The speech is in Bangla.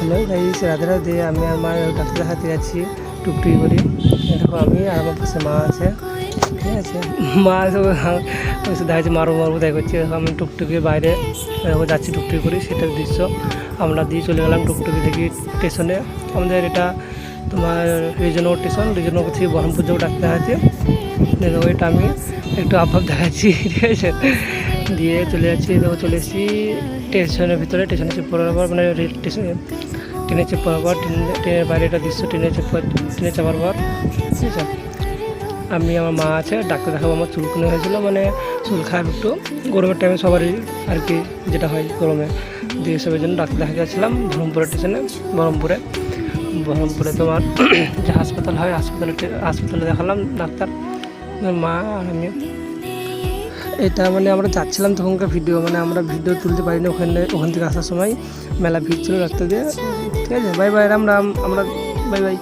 Hello guys, Radhe Radhe. আমি আমার ডাক্তার দেখাতে যাচ্ছি টুকটুকি করে। দেখো আমি আর আমার পাশে মা আছে, ঠিক আছে। মা দেখাচ্ছি মারো মারবো তাই করছি। আমি টুকটুকি বাইরে যাচ্ছি টুকটুকি করে, সেটার দৃশ্য আমরা দিয়ে চলে গেলাম টুকটুকি থেকে স্টেশনে। আমাদের এটা তোমার রিজনও স্টেশন, রিজনও থেকে বহরমপুর যাবো ডাক্তার দেখাচ্ছি। দেখো এটা আমি একটু আভাব দেখাচ্ছি, ঠিক আছে। দিয়ে চলে যাচ্ছি, দেখো চলে এসেছি স্টেশনের ভিতরে। স্টেশনে চেক করার পর মানে স্টেশনে ট্রেনে চেক করার পর ট্রেনের বাইরে একটা দৃশ্য, ট্রেনে চাপার পর, ঠিক আছে। আমি আমার মা আছে, ডাক্তার দেখাবো। আমার চুলকুনি হয়েছিল, মানে চুল খারাপ একটু, গরমের টাইমে সবারই আর কি যেটা হয় গরমে, দিয়ে সবের জন্য ডাক্তার দেখা যাচ্ছিলাম বহরমপুরের স্টেশনে। বহরমপুরে তোমার যে হাসপাতাল হয়, হাসপাতালে দেখালাম ডাক্তার, মা আর আমি। এটা মানে আমরা যাচ্ছিলাম তখনকার ভিডিও, মানে আমরা ভিডিও তুলতে পারিনি ওখান থেকে আসার সময় মেলা ভিড় ছিল রাস্তা দিয়ে, ঠিক আছে। বাই বাই, রাম রাম, আমরা বাই বাই।